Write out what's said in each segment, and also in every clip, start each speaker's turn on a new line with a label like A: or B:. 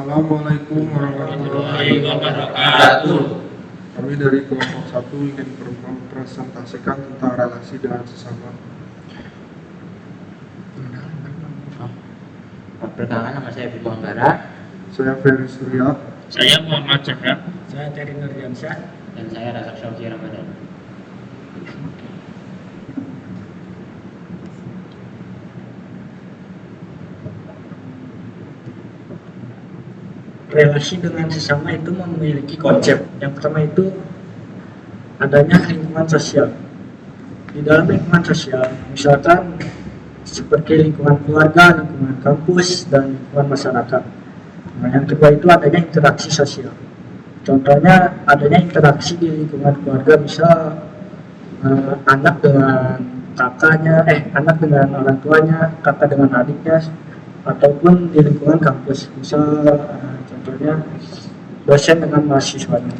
A: Assalamualaikum warahmatullahi
B: wabarakatuh.
A: Kami dari kelompok 1 ingin mempresentasikan tentang relasi dengan sesama.
B: Perkenalkan, nama saya Bimo Anggara.
A: Saya Ferry Surya.
C: Saya Muhammad Chandra.
D: Saya Terry Nurdiansyah.
B: Dan saya Razak Syauki Ramadan.
D: Relasi dengan sesama itu memiliki konsep. Yang pertama itu adanya lingkungan sosial. Di dalam lingkungan sosial, misalkan seperti lingkungan keluarga, lingkungan kampus, dan lingkungan masyarakat. Nah, yang kedua itu adanya interaksi sosial. Contohnya adanya interaksi di lingkungan keluarga, misal anak dengan kakaknya, anak dengan orang tuanya, kakak dengan adiknya, ataupun di lingkungan kampus, misal contohnya dosen dengan mahasiswanya.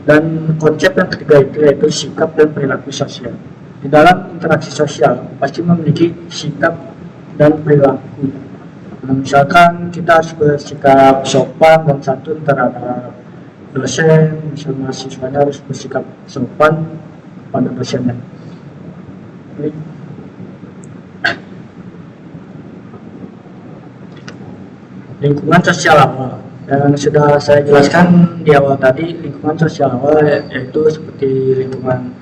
D: Dan konsep yang ketiga itu yaitu sikap dan perilaku sosial. Di dalam interaksi sosial pasti memiliki sikap dan perilaku. Nah, misalkan kita harus bersikap sopan dan santun terhadap dosen, misal mahasiswanya harus bersikap sopan pada dosennya. Lingkungan sosial awal yang sudah saya jelaskan di awal tadi, lingkungan sosial awal yaitu seperti lingkungan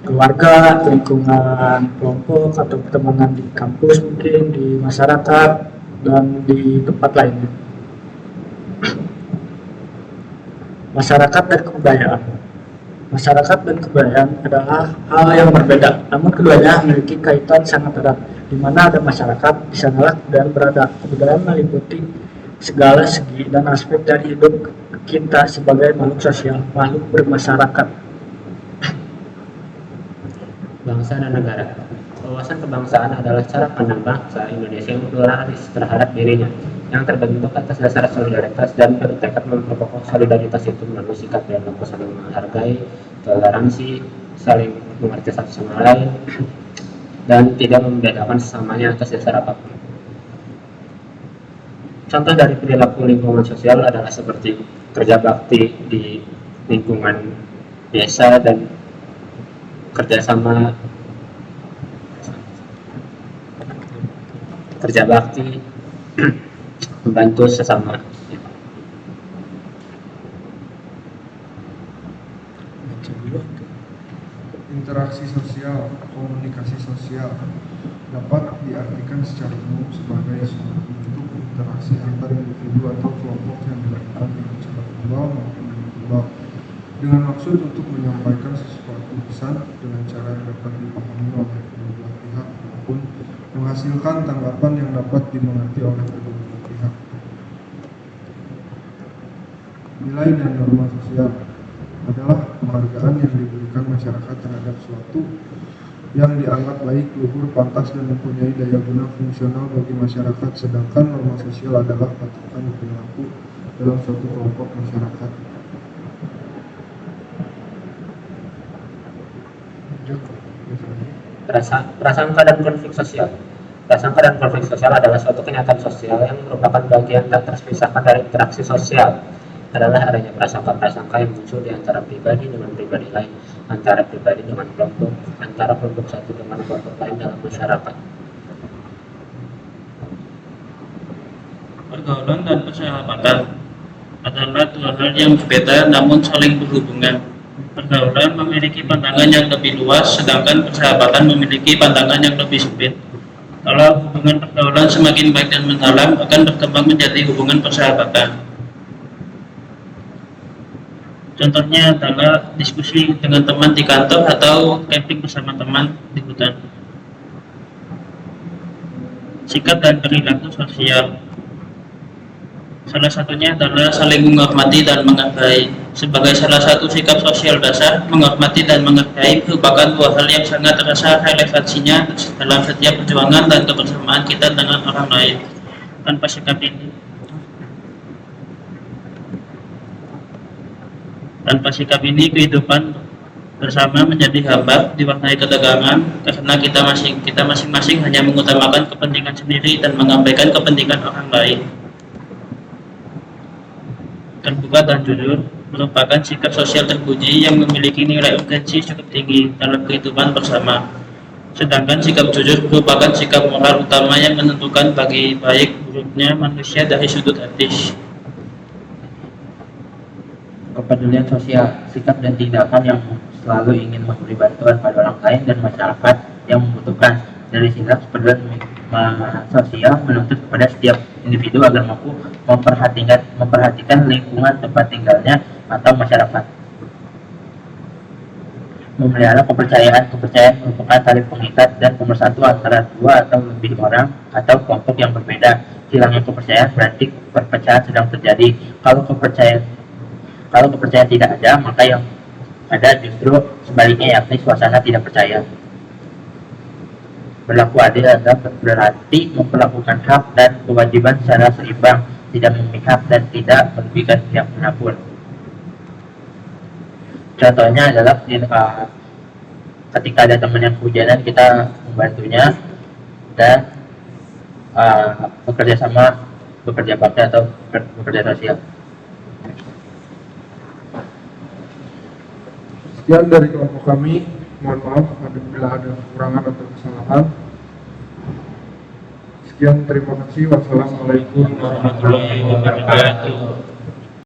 D: keluarga, lingkungan kelompok atau pertemanan di kampus, mungkin di masyarakat dan di tempat lainnya. Masyarakat dan kebudayaan. Masyarakat dan kebudayaan adalah hal yang berbeda, namun keduanya memiliki kaitan sangat erat. Di mana ada masyarakat, di sanalah kebudayaan berada. Kebudayaan meliputi segala segi dan aspek dari hidup kita sebagai makhluk sosial, makhluk bermasyarakat.
B: Bangsa dan negara. Wawasan kebangsaan adalah cara pandang bangsa Indonesia yang pluralis terhadap dirinya, yang terbentuk atas dasar solidaritas dan bertekad memperkokoh solidaritas itu melalui sikap dan laku saling menghargai, toleransi, saling mengerti satu sama lain, dan tidak membedakan sesamanya atas dasar apapun. Contoh dari perilaku lingkungan sosial adalah seperti kerja bakti di lingkungan desa dan kerjasama kerja bakti membantu sesama.
A: Interaksi sosial, komunikasi sosial dapat diartikan secara umum sebagai suatu bentuk interaksi antar individu atau kelompok yang dilakukan dengan cara verbal maupun non-verbal dengan maksud untuk menyampaikan sesuatu pesan dengan cara yang dapat dipahami oleh kedua belah pihak maupun menghasilkan tanggapan yang dapat dimengerti oleh kedua belah pihak. Nilai dan norma sosial adalah penghargaan yang diberikan masyarakat terhadap suatu yang dianggap baik, luhur, pantas, dan mempunyai daya guna fungsional bagi masyarakat, sedangkan norma sosial adalah patokan perilaku dalam suatu kelompok masyarakat.
B: Prasangka dan konflik sosial. Prasangka dan konflik sosial adalah suatu kenyataan sosial yang merupakan bagian tak terpisahkan dari interaksi sosial. Adalah adanya prasangka-prasangka yang muncul di antara pribadi dengan pribadi lain, antara pribadi dengan kelompok, antara kelompok satu dengan kelompok lain dalam masyarakat.
C: Pergaulan dan persahabatan adalah dua hal yang berbeda namun saling berhubungan. Pergaulan memiliki pandangan yang lebih luas, sedangkan persahabatan memiliki pandangan yang lebih sempit. Kalau hubungan pergaulan semakin baik dan mendalam, akan berkembang menjadi hubungan persahabatan. Contohnya adalah diskusi dengan teman di kantor atau camping bersama teman di hutan. Sikap dan perilaku sosial. Salah satunya adalah saling menghormati dan menghargai. Sebagai salah satu sikap sosial dasar, menghormati dan menghargai merupakan dua hal yang sangat terasa relevansinya dalam setiap perjuangan dan kebersamaan kita dengan orang lain. Tanpa sikap ini, kehidupan bersama menjadi hambar, diwarnai ketegangan, karena kita masing-masing hanya mengutamakan kepentingan sendiri dan mengabaikan kepentingan orang lain. terbuka dan jujur merupakan sikap sosial terpuji yang memiliki nilai urgensi cukup tinggi dalam kehidupan bersama. Sedangkan sikap jujur merupakan sikap moral utama yang menentukan bagi baik buruknya manusia dari sudut etis.
E: Kepedulian sosial, sikap dan tindakan yang selalu ingin memberi bantuan pada orang lain dan masyarakat yang membutuhkan. Dari sinilah kepedulian sosial menuntut kepada setiap individu agar mampu memperhatikan lingkungan tempat tinggalnya atau masyarakat. Memelihara kepercayaan merupakan tali pengikat dan pemersatu antara dua atau lebih orang atau kelompok yang berbeda. Hilangnya kepercayaan berarti perpecahan sedang terjadi. Kalau kepercayaan tidak ada, maka yang ada justru sebaliknya, yakni suasana tidak percaya. Berlaku adil adalah berarti memperlakukan hak dan kewajiban secara seimbang, tidak memihak dan tidak merugikan pihak manapun. Contohnya adalah ketika ada teman yang kehujanan, kita membantunya dan bekerja bakti atau bekerja sosial.
A: Sekian dari kelompok kami. Mohon maaf apabila ada kekurangan atau kesalahan. Sekian, terima kasih. Wassalamualaikum warahmatullahi wabarakatuh.